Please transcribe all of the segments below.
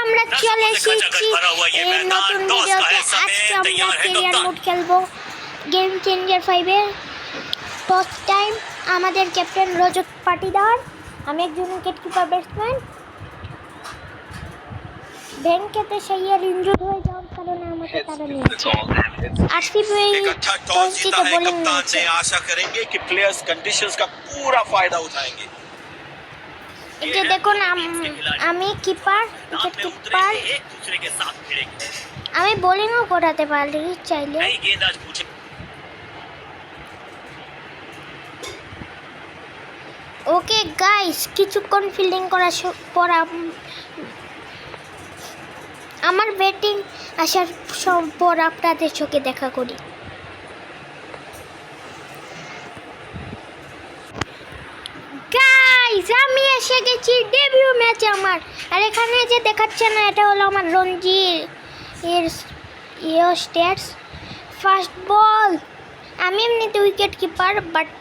আমরা চলে এসেছি এই নতুন ভিডিওতে। আজকে আমরা ক্যারিয়ার মোড খেলবো গেম চেঞ্জার 5-এ। ফার্স্ট টাইম আমাদের ক্যাপ্টেন রজত পাটিদার, আমি একজন উইকেট কিপার ব্যাটসম্যান। ব্যাংকেতে সেই আর ইনজুর হয়ে যাওয়ার কারণে আমাকে তারা নিয়েছে। आरसीबी टॉस বোলিং নিয়েছে। आशा करेंगे कि प्लेयर्स कंडीशंस का पूरा फायदा उठाएंगे। ये देखो ना, আমি কিপার, উইকেট কিপার, एक दूसरे के साथ भिड़ेंगे। আমি বোলিংও করাতে পারি চাইলে। नई गेंदबाज पूछे ওকে গাইস, কিছুক্ষণ ফিল্ডিং করার পর আমার ব্যাটিং আসার পর আপনাদের চোখে দেখা করি। গাইস, আমি এসে গেছি ডেবিউ ম্যাচে আমার। আর এখানে যে দেখাচ্ছে না, এটা হলো আমার রঞ্জি এর স্ট্যাটস। ফার্স্ট বল, আমি এমনিতে উইকেট কিপার, বাট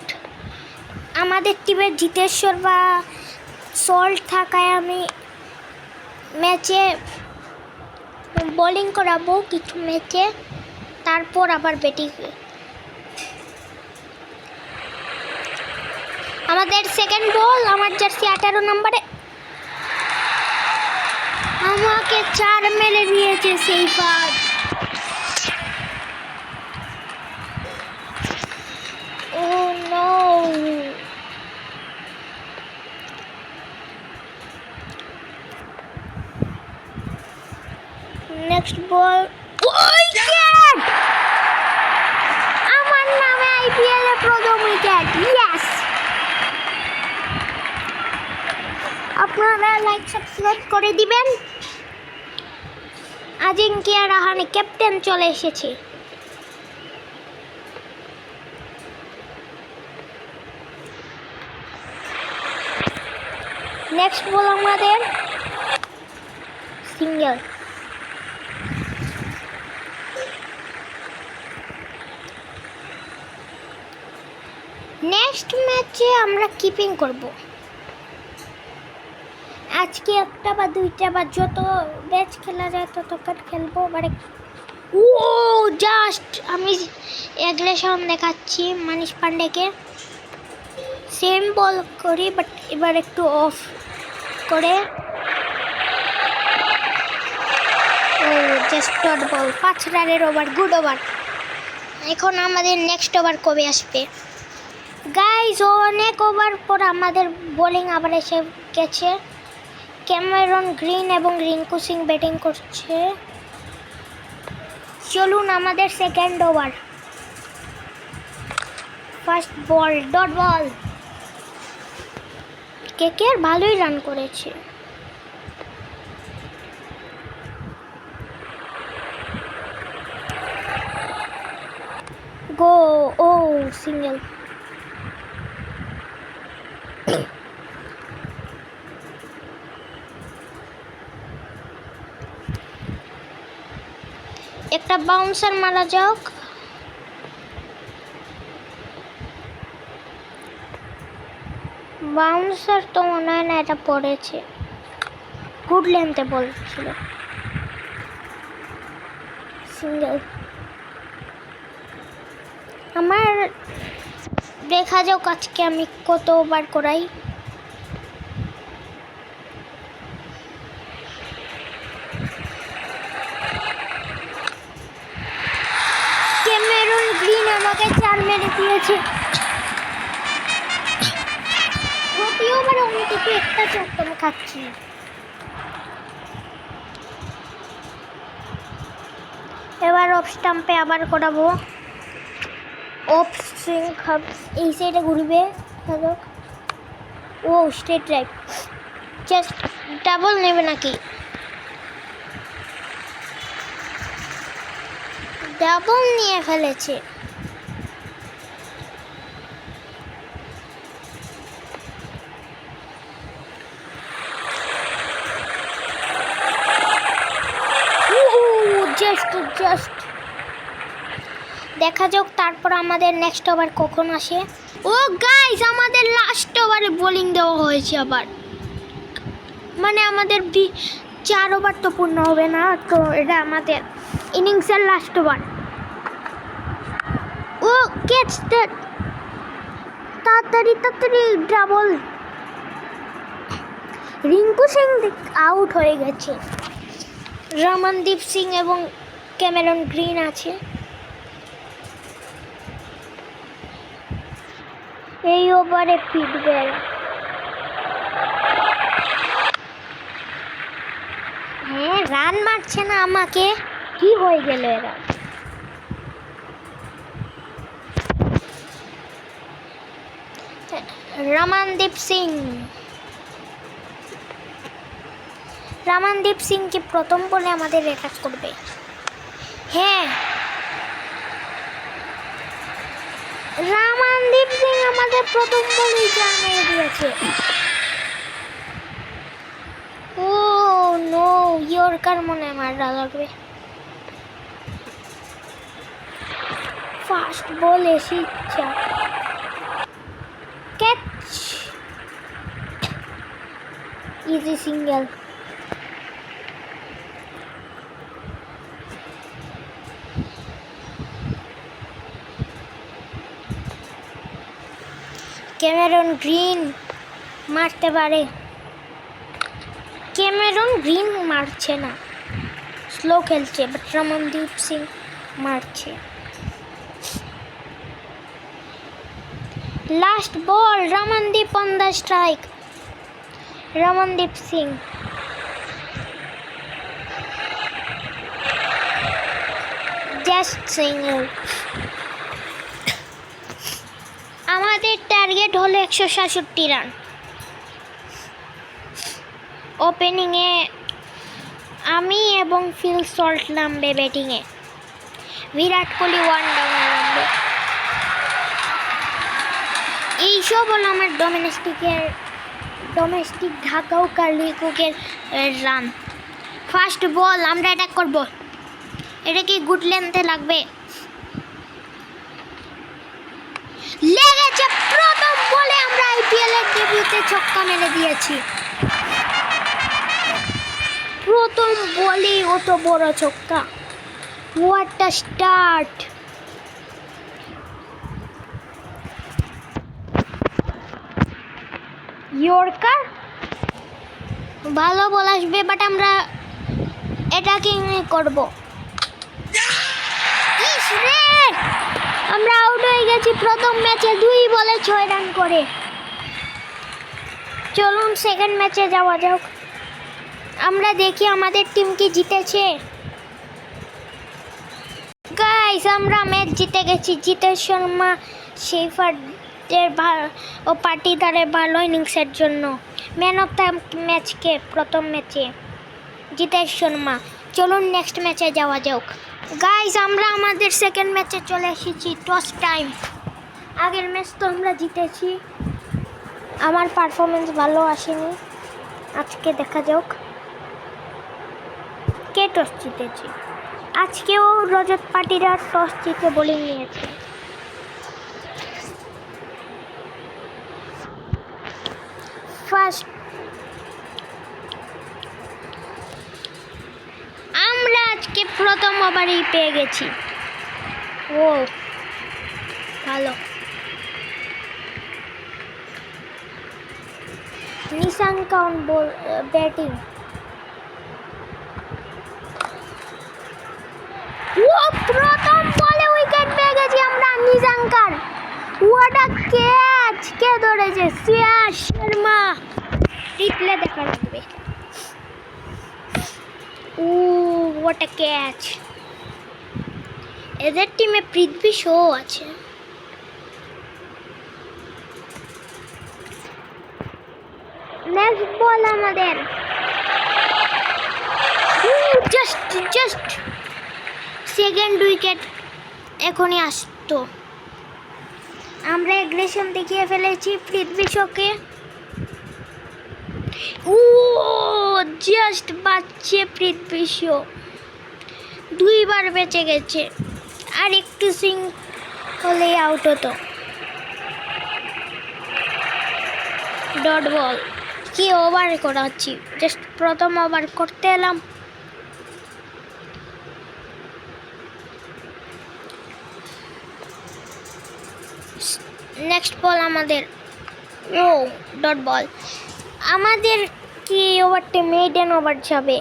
আমাদের টিমের জিতেশ্বর বা সল্ট থাকায় আমি ম্যাচে বোলিং করাবো কিছু ম্যাচে, তারপর আবার ব্যাটিং। আমাদের সেকেন্ড বল, আমার জার্সি 18 নম্বরে আমাকে 4 মেরে দিয়েছে সেই পার। ও নো, নেক্সট বল, উইকেট! আমার নামে আইপিএল এ প্রথম উইকেট। ইয়েস! আপনারা লাইক সাবস্ক্রাইব করে দিবেন। আজিঙ্কিয়া রাহানে ক্যাপ্টেন চলে এসেছে। নেক্সট বল আমাদের সিঙ্গেল। নেক্সট ম্যাচে আমরা কিপিং করব। আজকে একটা বা দুইটা বা যত ম্যাচ খেলা যায় ততক্ষণ খেলবো। এবারে ও জাস্ট আমি এগ্রেশন দেখাচ্ছি মানিশ পান্ডেকে। সেম বল করি, বাট এবার একটু অফ করে। ও জাস্ট ডট বল, 5 রানের ওভার, গুড ওভার। এখন আমাদের নেক্সট ওভার কবে আসবে গাইজ? অনেক ওভার পর আমাদের বোলিং আবার এসে গেছে। ক্যামেরন গ্রিন এবং রিঙ্কু সিং ব্যাটিং করছে। চলুন আমাদের সেকেন্ড ওভার। ফার্স্ট বল, ডট বল। কেকেআর ভালোই রান করেছে। গো, ও সিঙ্গেল। একটা বাউন্সার মারা যাক। বাউন্সার তো মনে হয় না, এটা পড়েছে। গুড লেন্থে বলছিল। সিঙ্গেল। আমার দেখা যাক আজকে আমি কত ওভার করাই। ক্যামেরন গ্রিন আমাকে 4 মেরে দিয়েছে। প্রতি ওভারে আমি কিন্তু একটা চক্কর খাচ্ছি। এবার অফ স্টাম্পে আবার করাবো। অফ সুইং এই সাইডে ঘুরবে। ও স্ট্রেট ড্রাইভ, জাস্ট ডাবল নেবে নাকি? ডাবল নিয়ে ফেলেছে। জাস্ট দেখা যাক তারপর আমাদের নেক্সট ওভার কখন আসে। ও গাইস, আমাদের লাস্ট ওভারে বোলিং দেওয়া হয়েছে আবার। মানে আমাদের 4 ওভার তো পূর্ণ হবে না, তো এটা আমাদের ইনিংসের লাস্ট ওভার। ও ক্যাচ দ্যাট, তাড়াতাড়ি তাড়াতাড়ি ডাবল। রিঙ্কু সিং আউট হয়ে গেছে। রমনদীপ সিং এবং ক্যামেরন গ্রিন আছে। এই ওভারে ফিরবে। হ্যাঁ, রান মারছে না আমাকে, কি হয়ে গেল এরা? রমনদীপ সিং কি প্রথম বলে আমাদের অ্যাটাক করবে? হ্যাঁ, রমনদীপ সিং আমাদের প্রথম বলেই চার মেরে দিয়েছে। ও নো, ইয়র্কার মনে হয় মারা লাগবে। ফাস্ট বল এসে ইচ্ছা, catch, easy single. Cameron green মারতে পারে, ক্যামেরন গ্রিন মারছে না, স্লো খেলছে, বাট রমনদীপ সিং মারছে। Last ball, Ramandeep on the strike. Ramandeep Singh just single. আমাদের টার্গেট হলো 167 রান। ওপেনিংয়ে আমি এবং ফিল সল্ট নামবে, ব্যাটিংয়ে বিরাট কোহলি 1 ডাউনে নামবে। এইসব হলো আমার ডোমেস্টিক ঢাকা ও কালিকুকের রান। ফার্স্ট বল, আমরা অ্যাটাক করব। এটা কি গুড লেন্থে লাগবে? লেগেছে। প্রথম বলে আমরা আইপিএল এর ডেবিউতে ছক্কা মেরে দিয়েছি। প্রথম বলেই অত বড় ছক্কা, হোয়াট আ স্টার্ট। ইয়র্কার ভালো বল আসবে, বাট আমরা অ্যাটাকিং করব। ইস রে, আমরা আউট হয়ে গেছি প্রথম ম্যাচে 2 বলে 6 রান করে। চলুন সেকেন্ড ম্যাচে যাওয়া যাক। আমরা দেখি আমাদের টিম কি জিতেছে। গাইস, আমরা ম্যাচ জিতে গেছি। জিতেশ শর্মা শেফার্ডের ও পাটিদারের ভালো ইনিংসের জন্য ম্যান অফ দ্য ম্যাচকে প্রথম ম্যাচে জিতেশ শর্মা। চলুন নেক্সট ম্যাচে যাওয়া যাক। গাইস, আমরা আমাদের সেকেন্ড ম্যাচে চলে এসেছি। Toss time. আগের ম্যাচ তো আমরা জিতেছি, আমার পারফরমেন্স ভালো আসেনি। আজকে দেখা যাক কে টস জিতেছে। আজকেও রজত পাটিদার টস জিতে বোলিং নিয়েছে। ফার্স্ট আমরা আজকে প্রথম ওভারেই পেয়ে গেছি। ও ভালো। Nishank on batting. ও প্রথম বলে উইকেট পেয়ে গেছি আমরা। নিশাঙ্কার হোয়াট আ ক্যাচ, কে ধরেছে? শ্রেয়াস শর্মা। রিপ্লে দেখা লাগবে। ও হোয়াট আ ক্যাচ। এদের টিমে পৃথ্বী শো আছে। নেক্সট বল আমাদের। জাস্ট সেকেন্ড উইকেট এখনই আসতো। আমরা এগ্রেশন দেখিয়ে ফেলেছি পৃথ্বী শোকে। ও জাস্ট বাঁচছে পৃথ্বী শো, 2 বার বেঁচে গেছে। আর একটু সিং হলেই আউট হতো। Dot ball. কি ওভার করাচ্ছি, জাস্ট প্রথম ওভার করতে এলাম। নেক্সট বল আমাদের, ও ডট বল। আমাদের কি ওভারটা মেইডেন ওভার যাবে।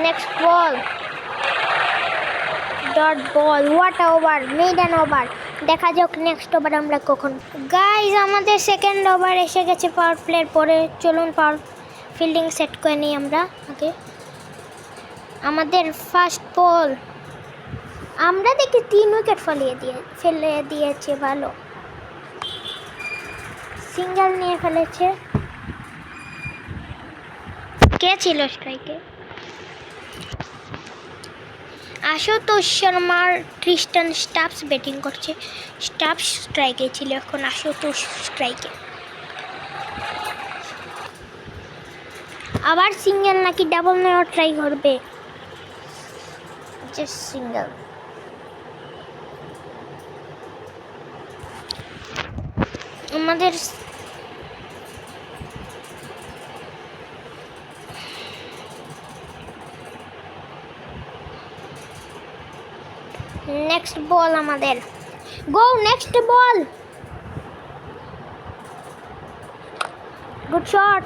Next ball dot ball, what over, maiden over. দেখা যাক নেক্সট ওভার আমরা কখন। গাইজ আমাদের সেকেন্ড ওভার এসে গেছে পাওয়ার প্লের পরে। চলুন পাওয়ার ফিল্ডিং সেট করে নিই আমরা আগে। আমাদের ফার্স্ট বল, আমরা দেখি 3 উইকেট ফেলে দিয়েছে, ভালো সিঙ্গেল নিয়ে ফেলেছে। কে ছিল স্ট্রাইকে? আশুতোষ শর্মার ক্রিস্টান স্টাফস ব্যাটিং করছে। স্টাফস স্ট্রাইকে ছিল, এখন আশুতোষ স্ট্রাইকে। আবার সিঙ্গেল নাকি ডাবল নেওয়ার ট্রাই করবে? Just single. আমাদের নেক্সট বল আমাদের, গো নেক্সট বল, গুড শট,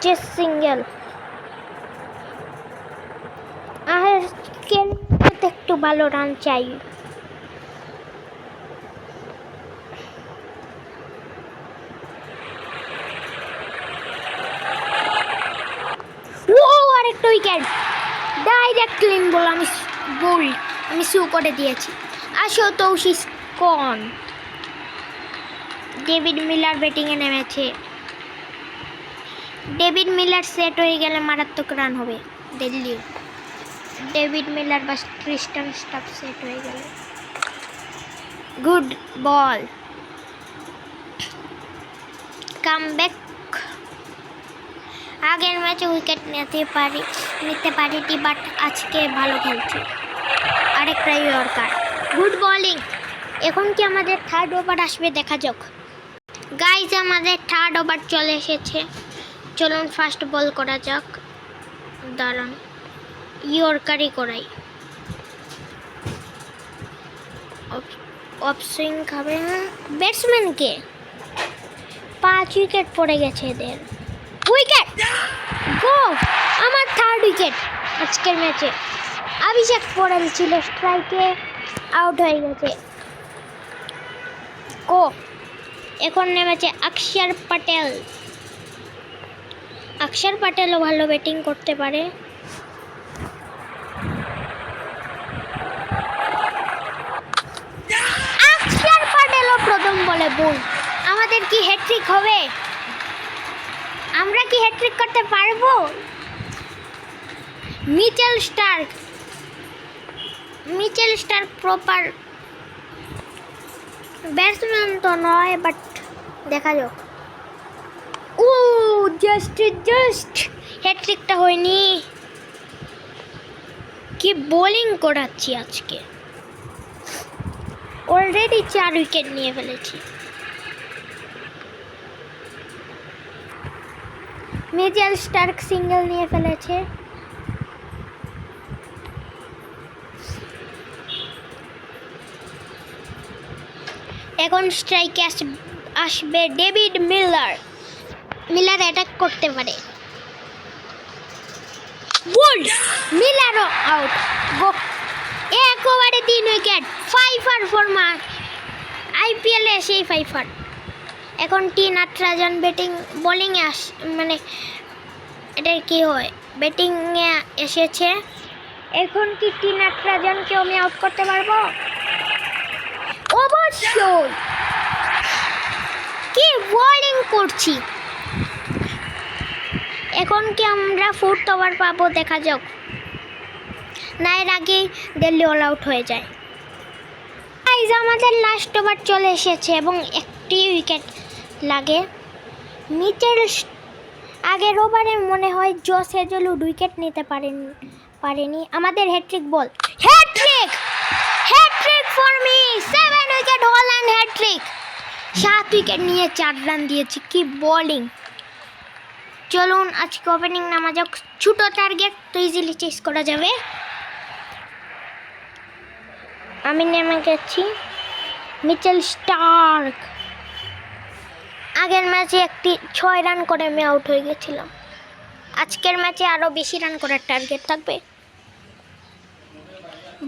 জাস্ট সিঙ্গেল। আর খেলতে একটু ভালো রান চাই। ও আরেকটা উইকেট, ডাইরেক্ট ক্লিন বল। আমি শু করে দিয়েছি। Ashutosh is gone. David Miller ব্যাটিংয়ে নেমেছে। ডেভিড মিলার সেট হয়ে গেলে মারাত্মক রান হবে দিল্লির। ডেভিড মিলার বা ক্রিস্টান স্টাফ সেট হয়ে গেলে গুড বল, কাম ব্যাক। আগের ম্যাচে উইকেট নিতে পারিনি, বাট আজকে ভালো খেলছি। আরেকটা ইয়র্কার, গুড বোলিং। এখন কি আমাদের থার্ড ওভার আসবে, দেখা যাক। গাইজ আমাদের থার্ড ওভার চলে এসেছে। চলুন ফার্স্ট বল করা যাক। দাঁড়ান, ইয়র্কারই করাই। অফ সুইং খাবে ব্যাটসম্যানকে। 5 উইকেট পড়ে গেছে এদের। উইকেট, গো, আমার থার্ড উইকেট আজকের ম্যাচে। অভিষেক পড়েল ছিল স্ট্রাইকে, আউট হয়ে গেছে। গো, এখন নেমেছে অক্ষর প্যাটেল। অক্ষর প্যাটেলও ভালো ব্যাটিং করতে পারে। অক্ষর প্যাটেলও প্রথম বলে বল। আমাদের কি হ্যাট্রিক হবে? আমরা কি হ্যাট্রিক করতে পারবো? মিচেল স্টার্ক প্রপার ব্যাটসম্যান তো নয়, বাট দেখা যাক। ও জাস্ট হ্যাট্রিকটা হয়নি। কি বোলিং করাচ্ছি আজকে। অলরেডি 4 উইকেট নিয়ে ফেলেছি। মিচেল স্টার্ক সিঙ্গেল নিয়ে ফেলেছে। এখন স্ট্রাইকে আসবে ডেভিড মিলার। মিলার অ্যাটাক করতে পারে। Bold, মিলারও out. গো, এক ওভারে 3 উইকেট, 5 ফর মার। আইপিএলে এসেই 5। এখন টি নাটরাজন বোলিংয়ে মানে এটা কি হয়, ব্যাটিংয়ে এসেছে। এখন কি টি নাটরাজনকে আমি আউট করতে পারবো? অবশ্যই। কি বোলিং করছি। এখন কি আমরা 4th ওভার পাবো, দেখা যাক। না এর আগেই দিল্লি অল আউট হয়ে যায়। আমাদের লাস্ট ওভার চলে এসেছে এবং একটি উইকেট লাগে। মিচেল আগের ওভারে মনে হয় জস হেজলউড উইকেট নিতে পারেনি। আমাদের hat-trick ball, hat-trick for me 7 wicket Holland hat-trick 7 wicket নিয়ে 4 রান দিয়েছি কি বোলিং চলুন আজকে ওপেনিং নামা যাক ছোট টার্গেট তো ইজিলি চেস করা যাবে আমি নেমে গেছি মিচেল স্টার্ক আগের ম্যাচে একটি 6 রান করে আমি আউট হয়ে গেছিলাম আজকের ম্যাচে আরও বেশি রান করার টার্গেট থাকবে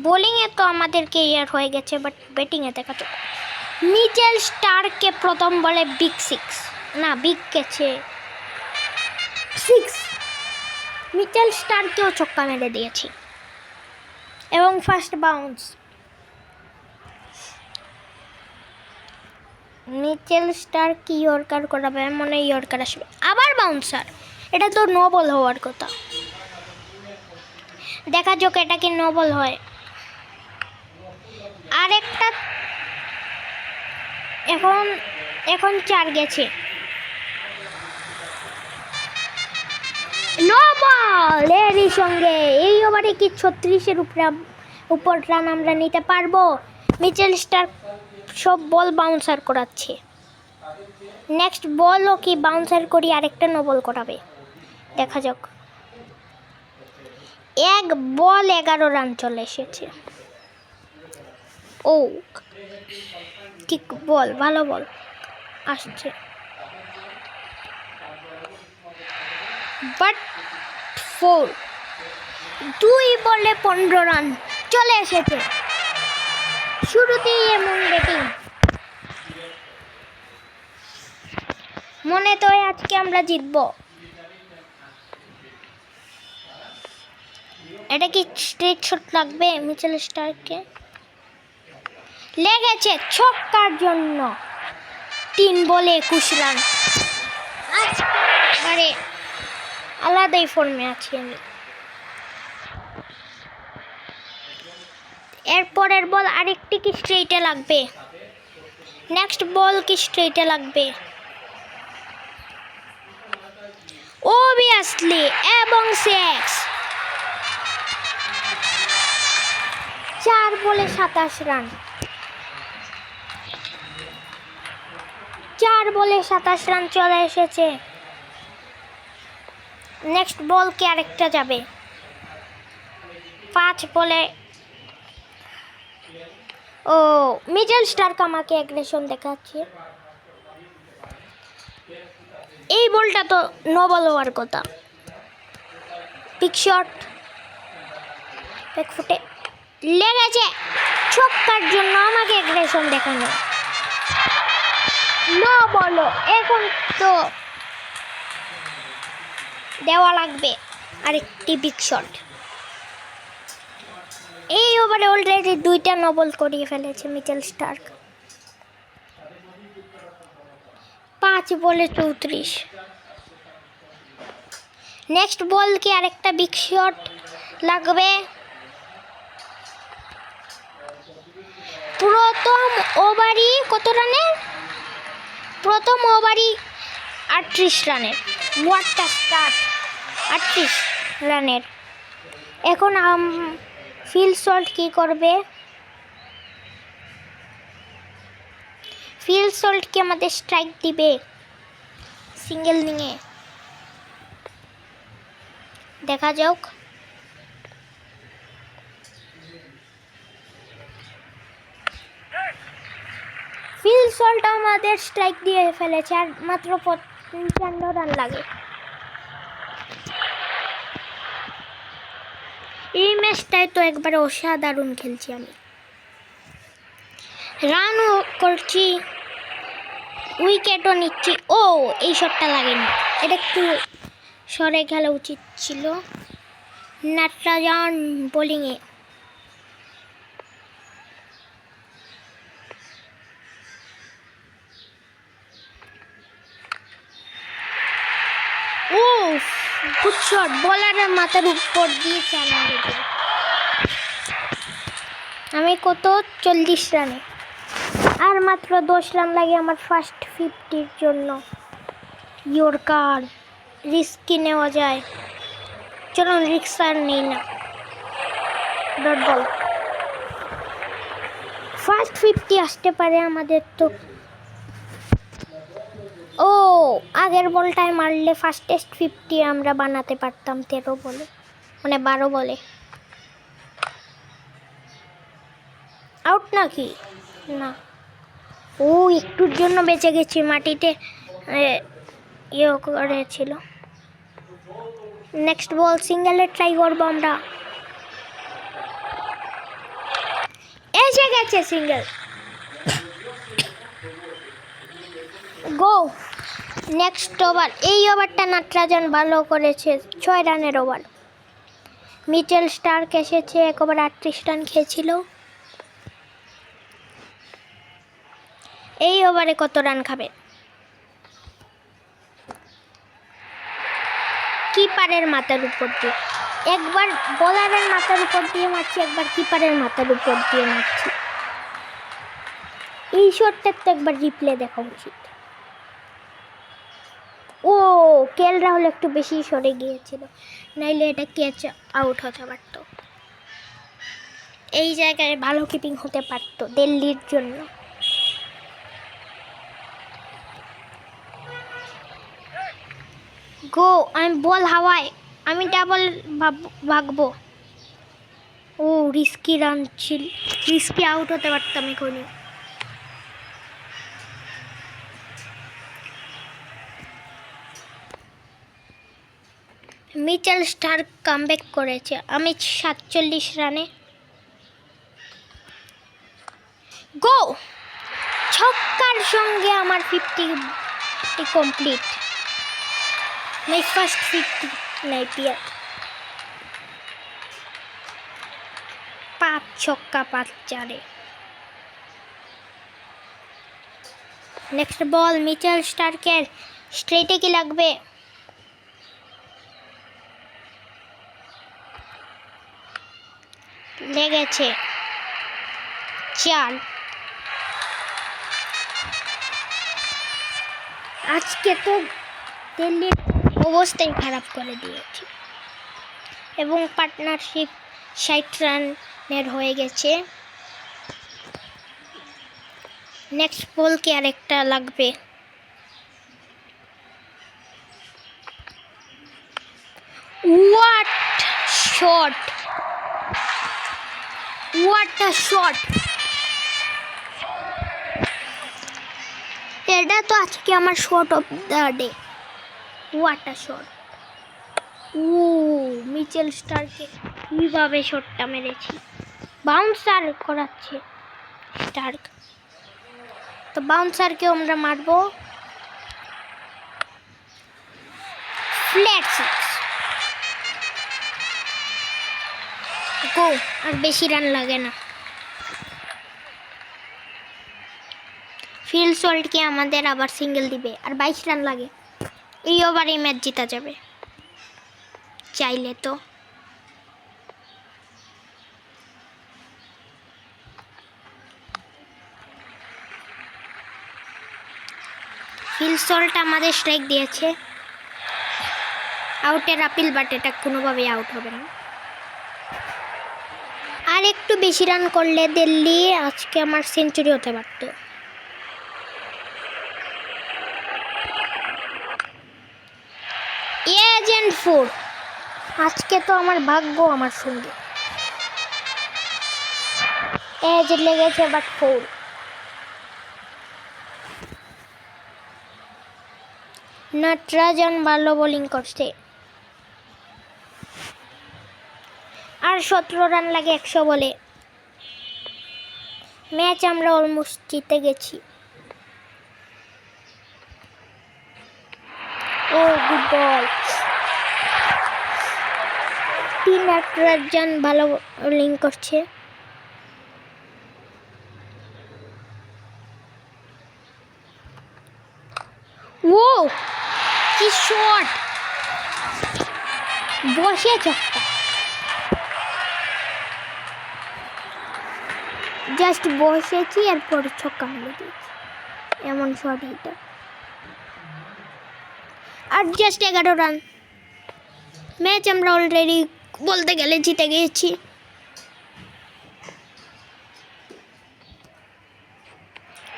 বোলিংয়ে তো আমাদেরকে ইয়ার হয়ে গেছে বাট ব্যাটিংয়ে দেখা তো মিচেল স্টার্ককে প্রথম বলে বিগ 6 না বিগ গেছে 6 মিচেল স্টার্ককেও ছক্কা মেরে দিয়েছি এবং ফার্স্ট বাউন্স মিচেল স্টার্ক কি ইয়র্কার করাবে মনে হয় ইয়র্কার আসবে আবার বাউন্সার এটা তো নো বল হওয়ার কথা দেখা যাক এটা কি নো বল হয় আরেকটা এখন 4 গেছে নো বল এরই সঙ্গে এই ওভারে কি 36-এর উপর রান আমরা নিতে পারবো মিচেল স্টার্ক সব বল বাউন্সার করাচ্ছে নেক্সট বলও কি বাউন্সার করি আরেকটা নো বল করাবে দেখা যাক এক বল 11 রান চলে এসেছে ও ঠিক বল ভালো বল আসছে বাট 4 2 বলে 15 রান চলে এসেছে শুরুতেই এমন ব্যাটিং মনে তো আজকে আমরা জিতবো এটা কি স্ট্রেট শট লাগবে মিচেল স্টার্ককে লেগেছে ছক্কার জন্য 3 বলে 21 রান আরে আলাদাই ফর্মে আছি আমি এরপরের বল আরেকটি কি স্ট্রেইটে লাগবে নেক্সট বল কি স্ট্রেইটে লাগবে অবভিয়াসলি এবং 4 বলে 27 রান 4 বলে 27 রান চলে এসেছে নেক্সট বল কি আরেকটা যাবে 5 বলে ও মিচেল স্টার্ক আমাকে অ্যাগ্রেশন দেখাচ্ছে এই বলটা তো নো বল হওয়ার কথা বিগ শট ব্যাক ফুটে লেগেছে ছক্কার জন্য আমাকে অ্যাগ্রেশন দেখানো নো বলো এখন তো দেওয়া লাগবে আরেকটি বিগ শট এই ওভারে অলরেডি 2টা নো বল করিয়ে ফেলেছে মিচেল স্টার্ক 5 বলে 34 নেক্সট বল কি আরেকটা বিগ শট লাগবে প্রথম ওভারই কত রানের প্রথম ওভারই 38 রানের ওয়াটটা স্টার্ট 38 রানের এখন ফিল সল্ট কি করবে ফিল সল্ট কি আমাদের স্ট্রাইক দিবে সিঙ্গেল নিয়ে দেখা যাক ফিল সল্ট আমাদের স্ট্রাইক দিয়ে ফেলেছে আর মাত্র 55 রান লাগে এই ম্যাচটায় তো একবারে অসাধারণ খেলছি আমি রানও করছি উইকেটও নিচ্ছি ও এই শটটা লাগেনি এটা একটু সরে খেলা উচিত ছিল নাটরাজন বোলিংয়ে ও গুড শট বলারের মাথার উপর দিয়ে চার মেরে দিল আমি কত 40 রানে আর মাত্র 10 রান লাগে আমার ফার্স্ট 50-র জন্য ইয়র্কার রিস্কি নেওয়া যায় চলুন রিস্ক আর নেই না ডট বল ফার্স্ট 50 আসতে পারে আমাদের তো। ও আগের বলটায় মারলে ফার্স্টেস্ট 50 আমরা বানাতে পারতাম 13 বলে, মানে 12 বলে। আউট নাকি? না, ও একটুর জন্য বেঁচে গেছি, মাটিতে ইয়ে করেছিল। নেক্সট বল সিঙ্গেলে ট্রাই করবো আমরা। এসে গেছে সিঙ্গেল। গো নেক্সট ওভার। এই ওভারটা নাটরাজন ভালো করেছে, 6 রানের ওভার। মিচেল স্টার্ক এসেছে, 1 ওভার 38 রান খেয়েছিল। এই ওভারে কত রান খাবে? কিপারের মাথার উপর দিয়ে, একবার বোলারের মাথার উপর দিয়ে মারছি, একবার কিপারের মাথার উপর দিয়ে মারছি। এই শটটার তো একবার রিপ্লে দেখা উচিত। ও কেএল রাহুল একটু বেশি সরে গিয়েছিল, নাইলে এটা ক্যাচ আউট হতে পারতো। এই জায়গায় ভালো কিপিং হতে পারতো দিল্লির জন্য। গো আমি বল হাওয়ায়, আমি ডাবল ভাগবো। ও রিস্কি রান ছিল, রিস্কি আউট হতে পারতাম এখনই। মিচেল স্টার্ক কামব্যাক করেছে, আমি 47 রানে। গো ছক্কার সঙ্গে আমার 50 কমপ্লিট। My first 50 IPL. 5 ছক্কা 5 চারে। নেক্সট বল মিচেল স্টার্কের, স্ট্রেটে কি লাগবে? লেগেছে 4। আজকে তো দিল্লির অবস্থাই খারাপ করে দিয়েছে, এবং পার্টনারশিপ 60 রানের হয়ে গেছে। নেক্সট বল কি আরেকটা লাগবে? What shot, what a shot! এটা তো আজকে আমার shot of the day. What a shot! ও মিচেল স্টার্কে কীভাবে শটটা মেরেছি, বাউন্সার করাচ্ছে স্টার্ক। তো বাউন্সারকে আমরা মারবো। ফ্ল্যাট 6। গো আর বেশি রান লাগে না। ফিল সল্টকে আমাদের আবার সিঙ্গেল দিবে, আর 22 রান লাগে। এই ওভারেই ম্যাচ জিতা যাবে চাইলে তো। ফিল সল্ট আমাদের স্ট্রাইক দিয়েছে, আউটের আপিল, বাট এটা কোনোভাবেই আউট হবে না। আর একটু বেশি রান করলে দিল্লি আজকে আমার সেঞ্চুরি হতে পারত। এজেন্ট 4, আজকে তো আমার ভাগ্য আমার সঙ্গে। এজ লেগেছে বাট 4। নাটরাজন ভালো বোলিং করছে। আর 17 রান লাগে 100 বলে। ম্যাচ আমরা অলমোস্ট জিতে গেছি। ও গুড বল। নাটরাজন ভালো বোলিং করছে। ও কি শট, বসে ছক্কা, জাস্ট বসেছি এরপর ছক্কা মেরে দিয়েছি, এমন শট এটা। আর জাস্ট 11 রান। ম্যাচ আমরা অলরেডি বলতে গেলে জিতে গিয়েছি।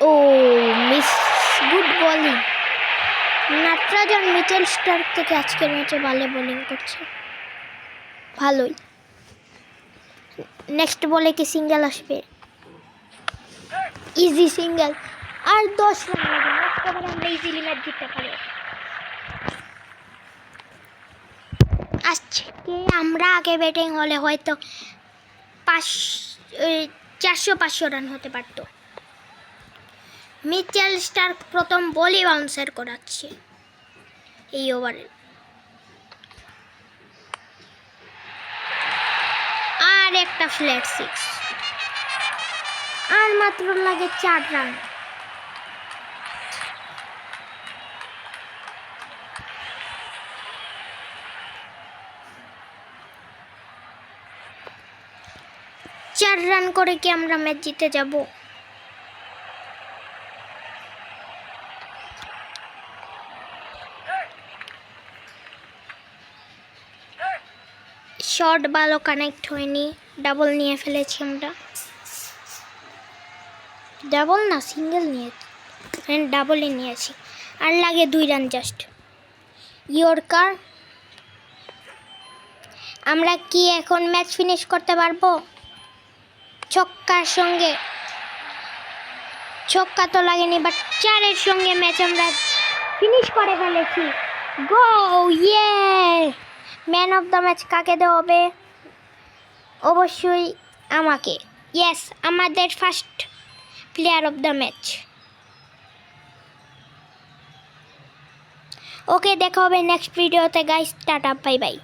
Oh miss, good bowling. Natarajan Mitchell Starc থেকে আজকের ম্যাচে ভালো বোলিং করছে, ভালোই। নেক্সট বলে কি সিঙ্গেল আসবে? Easy single. আর 10 রান লাগে, নেক্সট ওভারে আমরা ইজিলি ম্যাচ জিততে পারি। আজকে আমরা আগে ব্যাটিং হলে হয়তো 400-500 রান হতে পারতো। মিচেল স্টার্ক প্রথম বলই বাউন্সার করাচ্ছে এই ওভারে। আর একটা ফ্ল্যাট 6, আর মাত্র লাগে 4 রান। চার রান করে কি আমরা ম্যাচ জিতে যাব? শট ভালো কানেক্ট হয়নি, ডাবল নিয়ে ফেলেছি আমরা। ডাবল না, সিঙ্গেল নিয়েছি, ডাবলই নিয়েছি। আর লাগে 2 রান জাস্ট। ইয়র্কার। আমরা কি এখন ম্যাচ ফিনিশ করতে পারবো? ছক্কার সঙ্গে, ছক্কা তো লাগেনি, বাট 4-এর সঙ্গে ম্যাচ আমরা ফিনিশ করে ফেলেছি। গো, ইয়ে! ম্যান অফ দ্য ম্যাচ কাকে দেওয়া হবে? অবশ্যই আমাকে। ইয়েস, আমাদের first player of the match. Okay, দেখা হবে নেক্সট ভিডিওতে গাইস। Tata, bye bye.